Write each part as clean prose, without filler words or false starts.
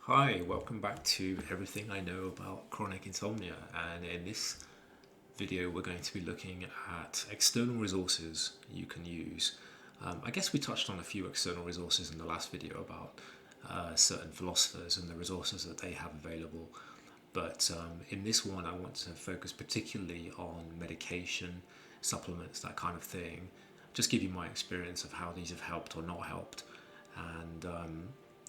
Hi, welcome back to Everything I Know About Chronic Insomnia. And in this video, we're going to be looking at external resources you can use. I guess we touched on a few external resources in the last video about certain philosophers and the resources that they have available. But in this one, I want to focus particularly on medication, supplements, that kind of thing. Just give you my experience of how these have helped or not helped, and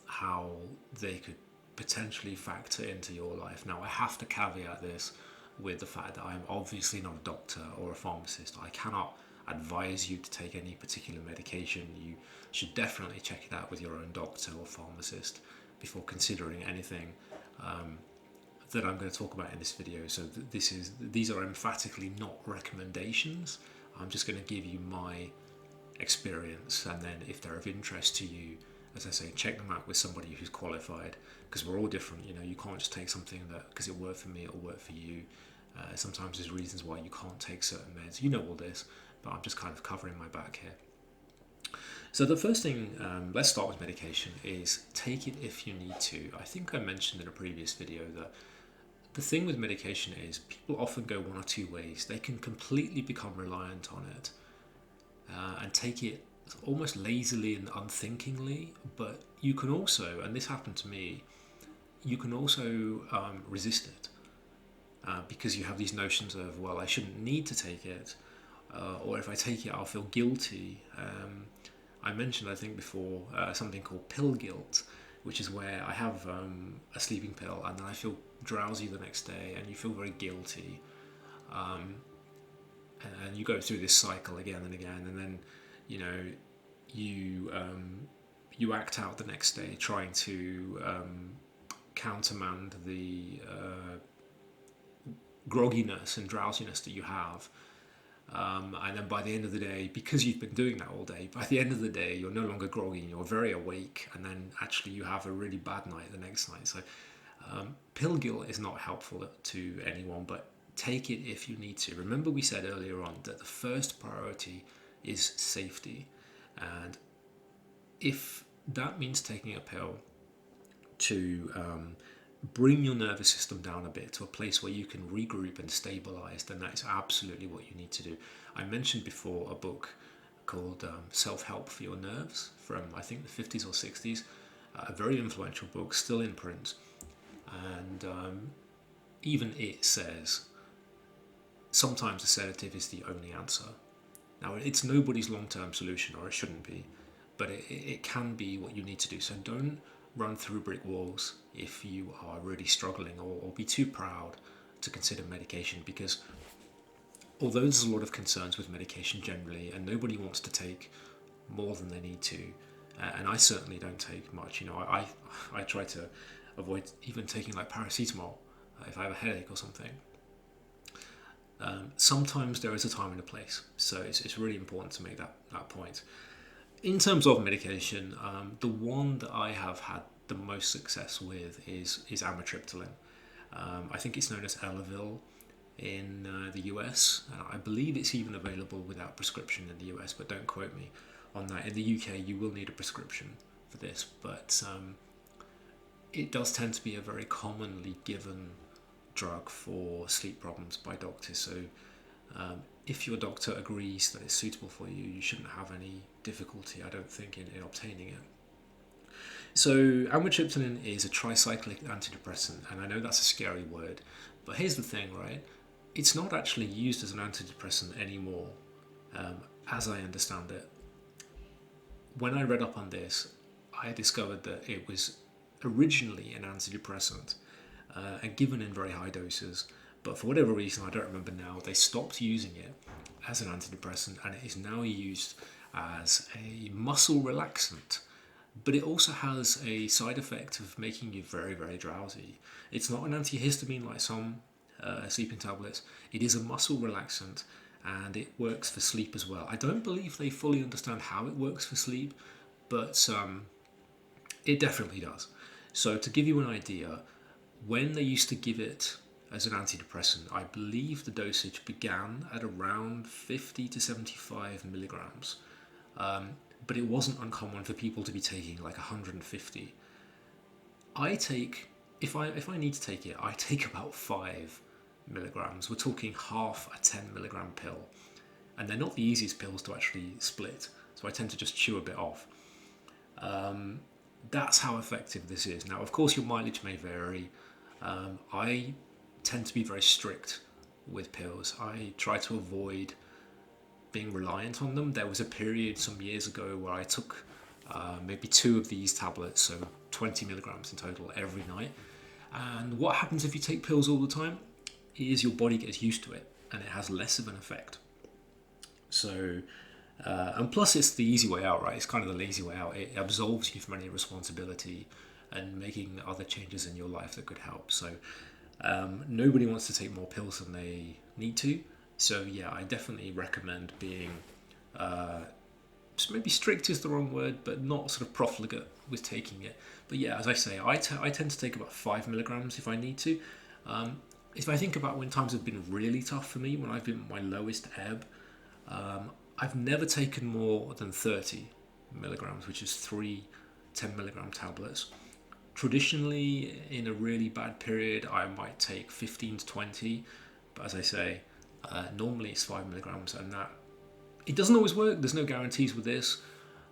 how they could potentially factor into your life. Now, I have to caveat this with the fact that I'm obviously not a doctor or a pharmacist. I cannot advise you to take any particular medication. You should definitely check it out with your own doctor or pharmacist before considering anything that I'm going to talk about in this video. So these are emphatically not recommendations. I'm just going to give you my experience, and then if they're of interest to you, as I say, check them out with somebody who's qualified, because we're all different. You can't just take something that because it worked for me, it'll work for you. Sometimes there's reasons why you can't take certain meds. You know all this, but I'm just kind of covering my back here. So the first thing, let's start with medication, is take it if you need to. I think I mentioned in a previous video that the thing with medication is people often go one or two ways. They can completely become reliant on it and take it almost lazily and unthinkingly, but you can also, and this happened to me, you can also resist it because you have these notions of, well, I shouldn't need to take it, or if I take it, I'll feel guilty. I mentioned, I think before, something called pill guilt, which is where I have a sleeping pill and then I feel drowsy the next day and you feel very guilty. And you go through this cycle again and again, and then you know you act out the next day trying to countermand the grogginess and drowsiness that you have. And then by the end of the day, because you've been doing that all day, by the end of the day, you're no longer groggy, you're very awake, and then actually you have a really bad night the next night. So, pill guilt is not helpful to anyone, but take it if you need to. Remember, we said earlier on that the first priority is safety, and if that means taking a pill to bring your nervous system down a bit to a place where you can regroup and stabilize, then that is absolutely what you need to do. I mentioned before a book called Self-Help for Your Nerves from, I think, the 50s or 60s, a very influential book, still in print, and even it says sometimes a sedative is the only answer. Now, it's nobody's long-term solution, or it shouldn't be, but it can be what you need to do. So don't run through brick walls if you are really struggling, or be too proud to consider medication, because although there's a lot of concerns with medication generally, and nobody wants to take more than they need to, and I certainly don't take much. I try to avoid even taking like paracetamol if I have a headache or something. Sometimes there is a time and a place, so it's really important to make that point. In terms of medication, the one that I have had the most success with is amitriptyline. I think it's known as Elavil in the US, and I believe it's even available without prescription in the US, but don't quote me on that. In the UK, you will need a prescription for this, but it does tend to be a very commonly given drug for sleep problems by doctors. So if your doctor agrees that it's suitable for you, you shouldn't have any difficulty, I don't think, in obtaining it. So amitriptyline is a tricyclic antidepressant, and I know that's a scary word, but here's the thing, right? It's not actually used as an antidepressant anymore, as I understand it. When I read up on this, I discovered that it was originally an antidepressant, and given in very high doses, but for whatever reason, I don't remember now, they stopped using it as an antidepressant, and it is now used as a muscle relaxant. But it also has a side effect of making you very, very drowsy. It's not an antihistamine like some sleeping tablets. It is a muscle relaxant, and it works for sleep as well. I don't believe they fully understand how it works for sleep, but it definitely does. So to give you an idea, when they used to give it as an antidepressant, I believe the dosage began at around 50 to 75 milligrams. But it wasn't uncommon for people to be taking like 150. I take, if I need to take it, I take about 5 milligrams. We're talking half a 10 milligram pill, and they're not the easiest pills to actually split. So I tend to just chew a bit off. That's how effective this is. Now, of course, your mileage may vary. I tend to be very strict with pills. I try to avoid being reliant on them. There was a period some years ago where I took maybe 2 of these tablets, so 20 milligrams in total every night. And what happens if you take pills all the time is your body gets used to it and it has less of an effect. So, and plus it's the easy way out, right? It's kind of the lazy way out. It absolves you from any responsibility and making other changes in your life that could help. So nobody wants to take more pills than they need to. So yeah, I definitely recommend being, maybe strict is the wrong word, but not sort of profligate with taking it. But yeah, as I say, I tend to take about 5 milligrams if I need to. If I think about when times have been really tough for me, when I've been at my lowest ebb, I've never taken more than 30 milligrams, which is 3 10 milligram tablets. Traditionally, in a really bad period, I might take 15 to 20, but as I say, normally it's 5 milligrams, and that it doesn't always work. There's no guarantees with this.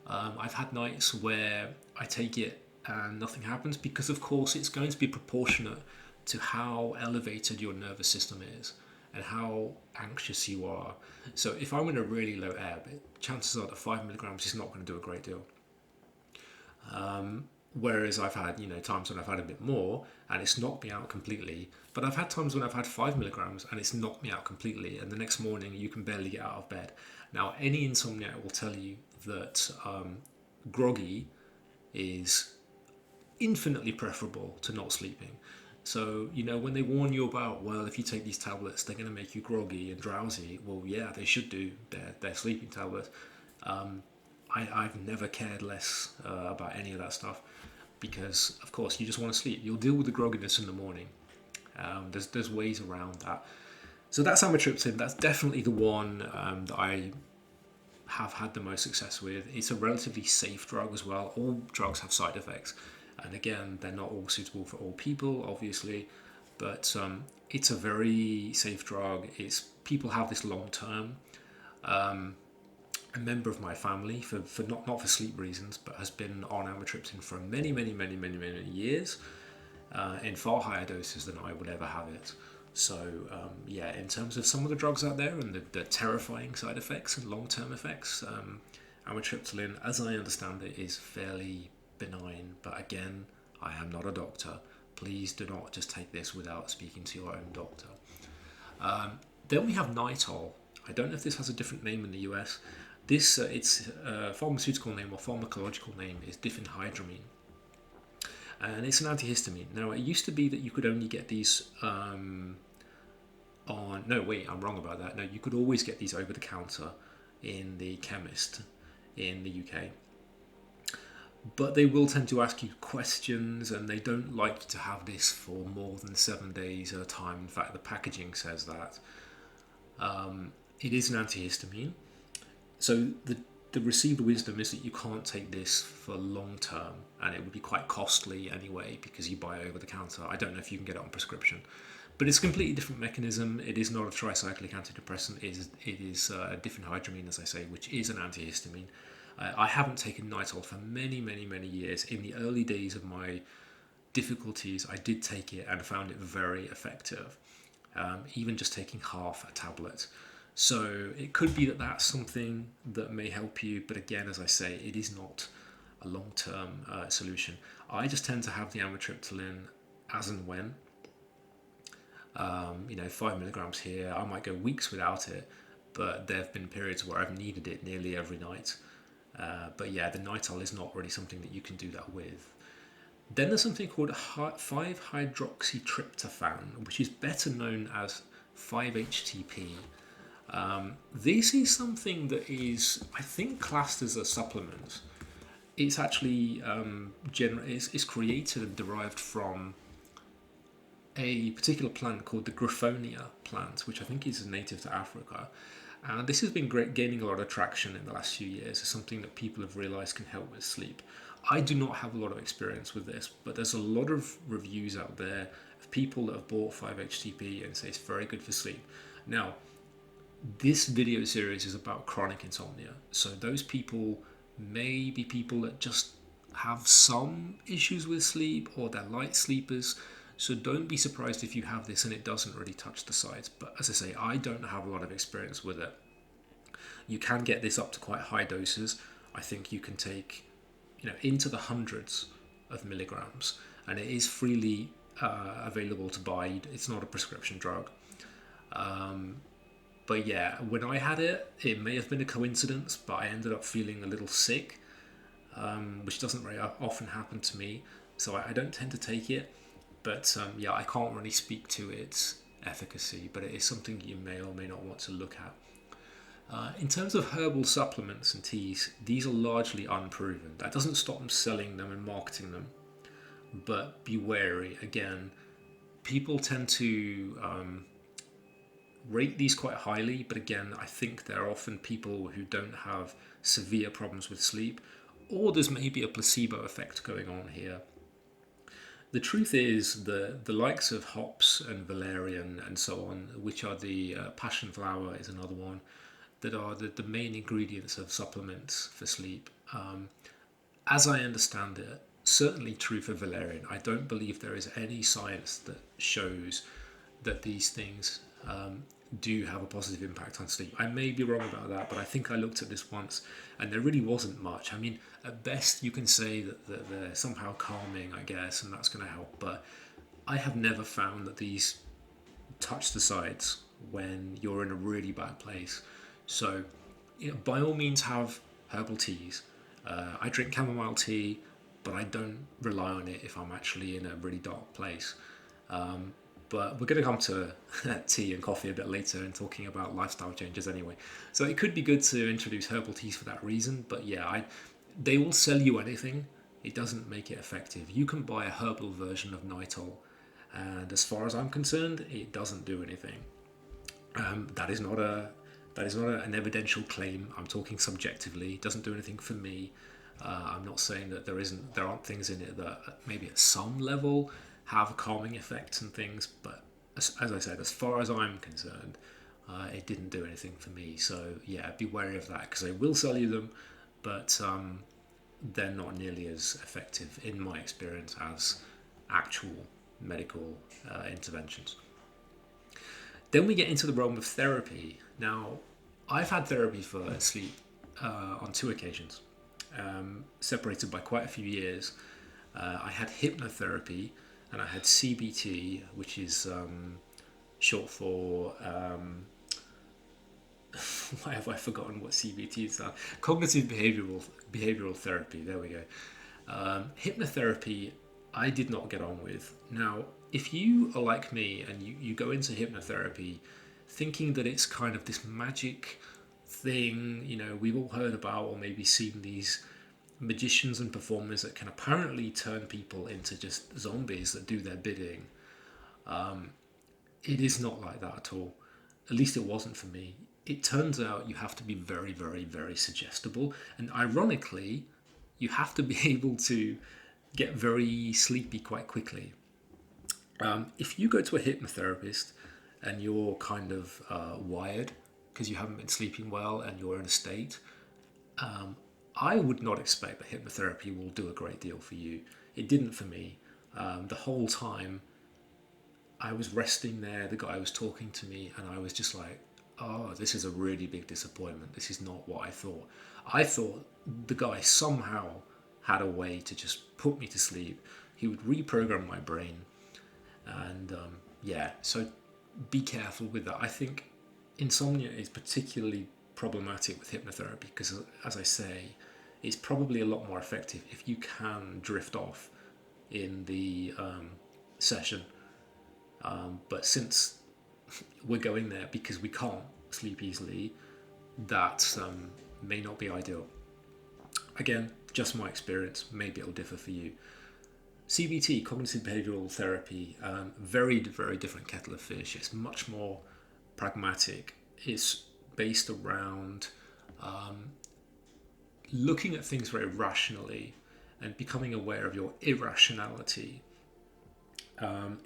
I've had nights where I take it and nothing happens because, of course, it's going to be proportionate to how elevated your nervous system is and how anxious you are. So if I'm in a really low ebb, chances are that 5 milligrams is not going to do a great deal. Whereas I've had, times when I've had a bit more and it's knocked me out completely. But I've had times when I've had 5 milligrams and it's knocked me out completely, and the next morning you can barely get out of bed. Now, any insomniac will tell you that groggy is infinitely preferable to not sleeping. So, when they warn you about, well, if you take these tablets, they're going to make you groggy and drowsy. Well, yeah, they should do. They're sleeping tablets. I've never cared less about any of that stuff because, of course, you just want to sleep. You'll deal with the grogginess in the morning. There's ways around that. So that's amitriptyline. That's definitely the one that I have had the most success with. It's a relatively safe drug as well. All drugs have side effects. And again, they're not all suitable for all people, obviously. But it's a very safe drug. People have this long term. A member of my family, for not for sleep reasons, but has been on amitriptyline for many years, in far higher doses than I would ever have it. So yeah, in terms of some of the drugs out there and the terrifying side effects and long-term effects, amitriptyline, as I understand it, is fairly benign. But again, I am not a doctor. Please do not just take this without speaking to your own doctor. Then we have Nitol. I don't know if this has a different name in the US. Its pharmaceutical name or pharmacological name is diphenhydramine, and it's an antihistamine. Now, it used to be that you could only get these I'm wrong about that. No, you could always get these over the counter in the chemist in the UK. But they will tend to ask you questions, and they don't like you to have this for more than 7 days at a time. In fact, the packaging says that. It is an antihistamine. So the received wisdom is that you can't take this for long term, and it would be quite costly anyway because you buy it over the counter. I don't know if you can get it on prescription, but it's a completely different mechanism. It is not a tricyclic antidepressant. It is diphenhydramine, as I say, which is an antihistamine. I haven't taken Nitol for many years. In the early days of my difficulties, I did take it and found it very effective, even just taking half a tablet. So it could be that that's something that may help you, but again, as I say, it is not a long-term solution. I just tend to have the amitriptyline as and when. 5 milligrams here. I might go weeks without it, but there have been periods where I've needed it nearly every night. But yeah, the Nitol is not really something that you can do that with. Then there's something called 5-hydroxytryptophan, which is better known as 5-HTP. This is something that is, I think, classed as a supplement. It's actually it's created and derived from a particular plant called the Griffonia plant, which I think is native to Africa. And this has been gaining a lot of traction in the last few years as something that people have realised can help with sleep. I do not have a lot of experience with this, but there's a lot of reviews out there of people that have bought 5-HTP and say it's very good for sleep. Now, this video series is about chronic insomnia, so those people may be people that just have some issues with sleep, or they're light sleepers. So don't be surprised if you have this and it doesn't really touch the sides. But as I say, I don't have a lot of experience with it. You can get this up to quite high doses. I think you can take, into the hundreds of milligrams, and it is freely available to buy. It's not a prescription drug. But yeah, when I had it, it may have been a coincidence, but I ended up feeling a little sick, which doesn't very often happen to me. So I don't tend to take it. But yeah, I can't really speak to its efficacy, but it is something you may or may not want to look at. In terms of herbal supplements and teas, these are largely unproven. That doesn't stop them selling them and marketing them, but be wary. Again, people tend to rate these quite highly, but again, I think they're often people who don't have severe problems with sleep, or there's maybe a placebo effect going on here. The truth is, the likes of hops and valerian and so on, which are the passion flower is another one, that are the main ingredients of supplements for sleep. As I understand it, certainly true for valerian, I don't believe there is any science that shows that these things do have a positive impact on sleep. I may be wrong about that, but I think I looked at this once and there really wasn't much. I mean, at best you can say that they're somehow calming, I guess, and that's going to help, but I have never found that these touch the sides when you're in a really bad place. So, by all means have herbal teas. I drink chamomile tea, but I don't rely on it if I'm actually in a really dark place. But we're going to come to tea and coffee a bit later and talking about lifestyle changes anyway. So it could be good to introduce herbal teas for that reason. But yeah, they will sell you anything. It doesn't make it effective. You can buy a herbal version of Nitol, and as far as I'm concerned, it doesn't do anything. That is not an evidential claim. I'm talking subjectively. It doesn't do anything for me. I'm not saying that there aren't things in it that maybe at some level have calming effects and things, but as I said, as far as I'm concerned, it didn't do anything for me. So yeah, be wary of that, because they will sell you them, but they're not nearly as effective in my experience as actual medical interventions. Then we get into the realm of therapy. Now, I've had therapy for sleep on 2 occasions, separated by quite a few years. I had hypnotherapy and I had CBT, which is short for why have I forgotten what CBT is? Cognitive behavioral therapy. There we go. Hypnotherapy, I did not get on with. Now, if you are like me and you go into hypnotherapy thinking that it's kind of this magic thing, we've all heard about or maybe seen these magicians and performers that can apparently turn people into just zombies that do their bidding. It is not like that at all. At least it wasn't for me. It turns out you have to be very, very, very suggestible, and ironically, you have to be able to get very sleepy quite quickly. If you go to a hypnotherapist and you're kind of wired because you haven't been sleeping well and you're in a state, I would not expect that hypnotherapy will do a great deal for you. It didn't for me. The whole time I was resting there, the guy was talking to me, and I was just like, oh, this is a really big disappointment. This is not what I thought. I thought the guy somehow had a way to just put me to sleep. He would reprogram my brain. And so be careful with that. I think insomnia is particularly problematic with hypnotherapy because, as I say, it's probably a lot more effective if you can drift off in the session. But since we're going there because we can't sleep easily, that may not be ideal. Again, just my experience. Maybe it'll differ for you. CBT, cognitive behavioral therapy, very, very different kettle of fish. It's much more pragmatic. It's based around looking at things very rationally and becoming aware of your irrationality.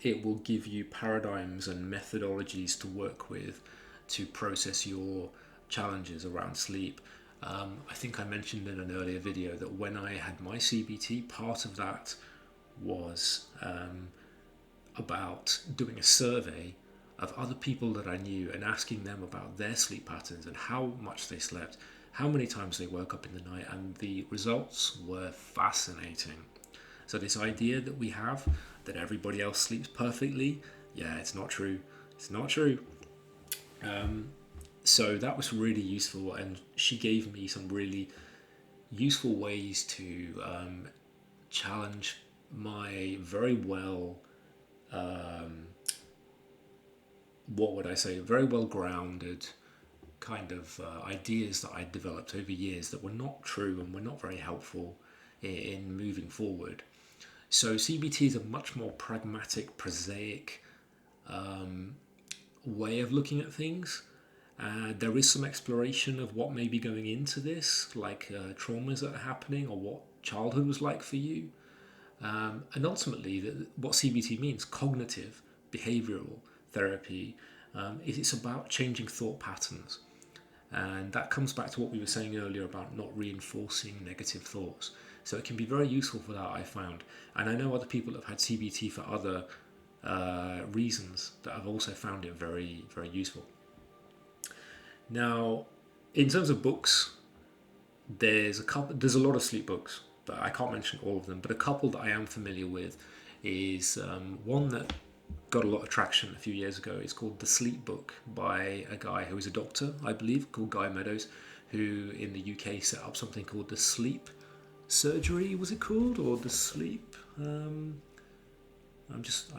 It will give you paradigms and methodologies to work with to process your challenges around sleep. I think I mentioned in an earlier video that when I had my CBT, part of that was about doing a survey of other people that I knew and asking them about their sleep patterns and how much they slept, how many times they woke up in the night, and the results were fascinating. So this idea that we have that everybody else sleeps perfectly, yeah, it's not true. It's not true. So that was really useful, and she gave me some really useful ways to challenge my very well, what would I say, very well grounded kind of ideas that I developed over years that were not true and were not very helpful in moving forward. So CBT is a much more pragmatic, prosaic way of looking at things. There is some exploration of what may be going into this, like traumas that are happening or what childhood was like for you. And ultimately, what CBT means, cognitive behavioral therapy, it's about changing thought patterns. And that comes back to what we were saying earlier about not reinforcing negative thoughts. So it can be very useful for that, I found. And I know other people have had CBT for other reasons that have also found it very, very useful. Now, in terms of books, there's a lot of sleep books, but I can't mention all of them. But a couple that I am familiar with is one that got a lot of traction a few years ago. It's called The Sleep Book by a guy who is a doctor, I believe, called Guy Meadows, who in the UK set up something called the Sleep Surgery, was it called, or the Sleep? I've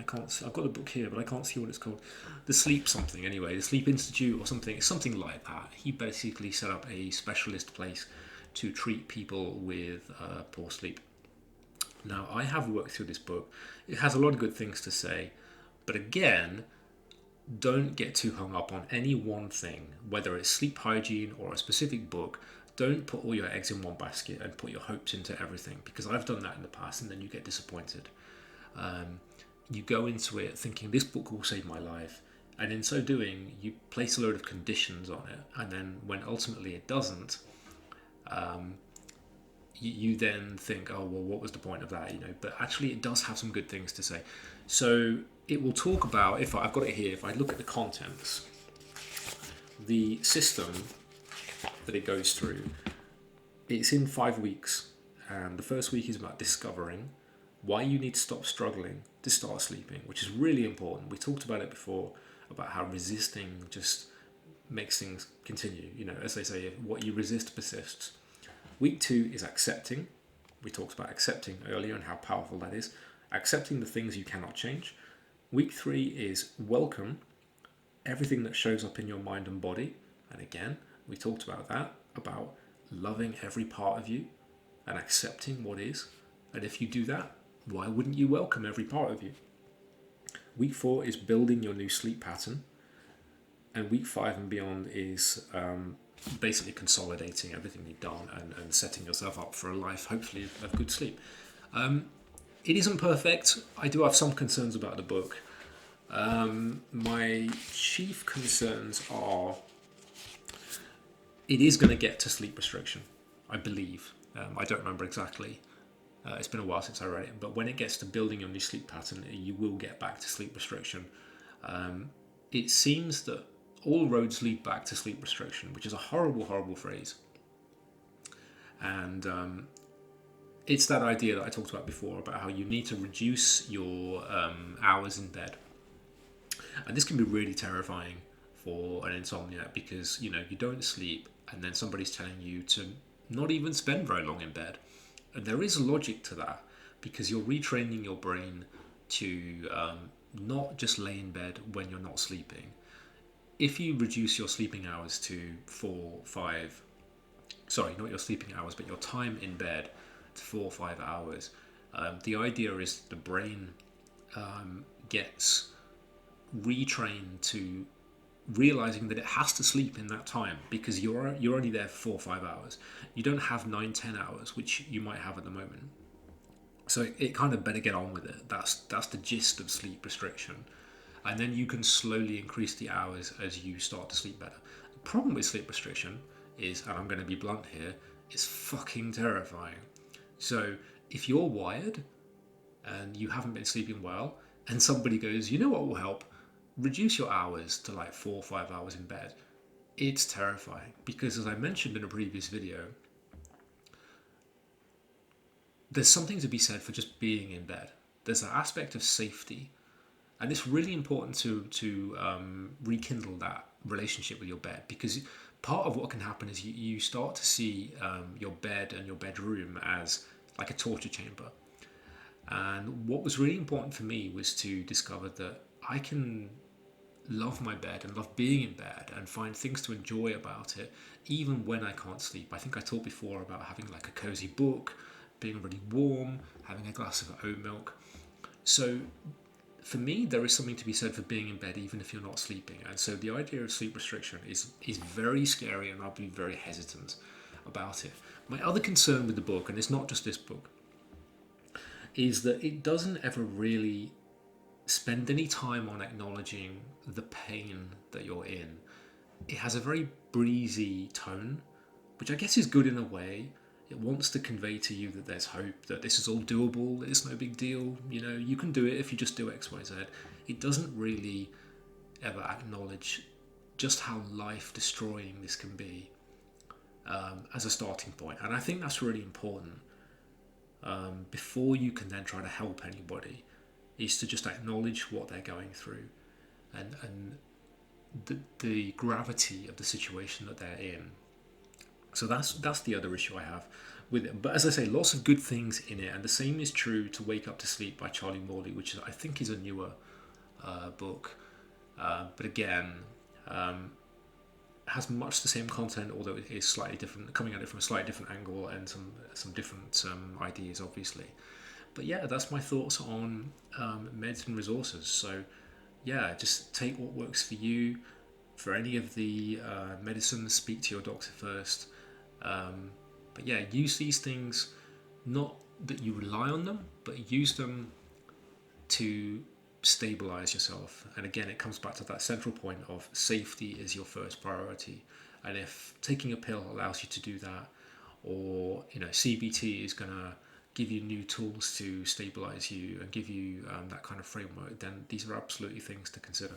got the book here, but I can't see what it's called. The Sleep something, anyway, the Sleep Institute or something like that. He basically set up a specialist place to treat people with poor sleep. Now, I have worked through this book. It has a lot of good things to say, but again, don't get too hung up on any one thing, whether it's sleep hygiene or a specific book. Don't put all your eggs in one basket and put your hopes into everything, because I've done that in the past and then you get disappointed. You go into it thinking this book will save my life, and in so doing you place a load of conditions on it, and then when ultimately it doesn't, you then think, oh well, what was the point of that, but actually it does have some good things to say. So it will talk about, if I've got it here, if I look at the contents, the system that it goes through, it's in 5 weeks, and the first week is about discovering why you need to stop struggling to start sleeping, which is really important. We talked about it before, about how resisting just makes things continue. As they say, what you resist persists. Week 2 is accepting. We talked about accepting earlier and how powerful that is. Accepting the things you cannot change. Week 3 is welcome, everything that shows up in your mind and body. And again, we talked about that, about loving every part of you and accepting what is. And if you do that, why wouldn't you welcome every part of you? Week 4 is building your new sleep pattern. And week 5 and beyond is basically consolidating everything you've done and setting yourself up for a life, hopefully, of good sleep. It isn't perfect. I do have some concerns about the book. My chief concerns are it is going to get to sleep restriction, I believe. I don't remember exactly. It's been a while since I read it, but when it gets to building your new sleep pattern, you will get back to sleep restriction. It seems that all roads lead back to sleep restriction, which is a horrible, horrible phrase. And it's that idea that I talked about before, about how you need to reduce your hours in bed. And this can be really terrifying for an insomniac, because you don't sleep, and then somebody's telling you to not even spend very long in bed. And there is a logic to that, because you're retraining your brain to not just lay in bed when you're not sleeping. If you reduce your sleeping hours to 4-5, sorry, not your sleeping hours, but your time in bed to 4 or 5 hours, the idea is the brain gets retrained to realizing that it has to sleep in that time, because you're only there for 4 or 5 hours. You don't have 9-10 hours, which you might have at the moment. So it kind of better get on with it. That's the gist of sleep restriction. And then you can slowly increase the hours as you start to sleep better. The problem with sleep restriction is, and I'm going to be blunt here, it's fucking terrifying. So if you're wired and you haven't been sleeping well, and somebody goes, you know what will help? Reduce your hours to like 4 or 5 hours in bed. It's terrifying because, as I mentioned in a previous video, there's something to be said for just being in bed. There's an aspect of safety, and it's really important to rekindle that relationship with your bed, because part of what can happen is you start to see your bed and your bedroom as like a torture chamber. And what was really important for me was to discover that I can love my bed and love being in bed and find things to enjoy about it even when I can't sleep. I think I talked before about having like a cozy book, being really warm, having a glass of oat milk. So for me, there is something to be said for being in bed even if you're not sleeping. And so the idea of sleep restriction is very scary, and I'll be very hesitant about it. My other concern with the book, and it's not just this book, is that it doesn't ever really spend any time on acknowledging the pain that you're in. It has a very breezy tone, which I guess is good in a way. It wants to convey to you that there's hope, that this is all doable, it's no big deal, you know, you can do it if you just do X, Y, Z. It doesn't really ever acknowledge just how life destroying this can be as a starting point. And I think that's really important before you can then try to help anybody, is to just acknowledge what they're going through and the gravity of the situation that they're in. So that's the other issue I have with it. But as I say, lots of good things in it, and the same is true to Wake Up to Sleep by Charlie Morley, which is, I think is a newer book. But again, has much the same content, although it is slightly different, coming at it from a slightly different angle and some different ideas, obviously. But yeah, that's my thoughts on meds and resources. So yeah, just take what works for you. For any of the medicines, speak to your doctor first. But yeah, use these things, not that you rely on them, but use them to stabilize yourself. And again, it comes back to that central point of safety is your first priority. And if taking a pill allows you to do that, or you know, CBT is going to give you new tools to stabilize you and give you that kind of framework, then these are absolutely things to consider.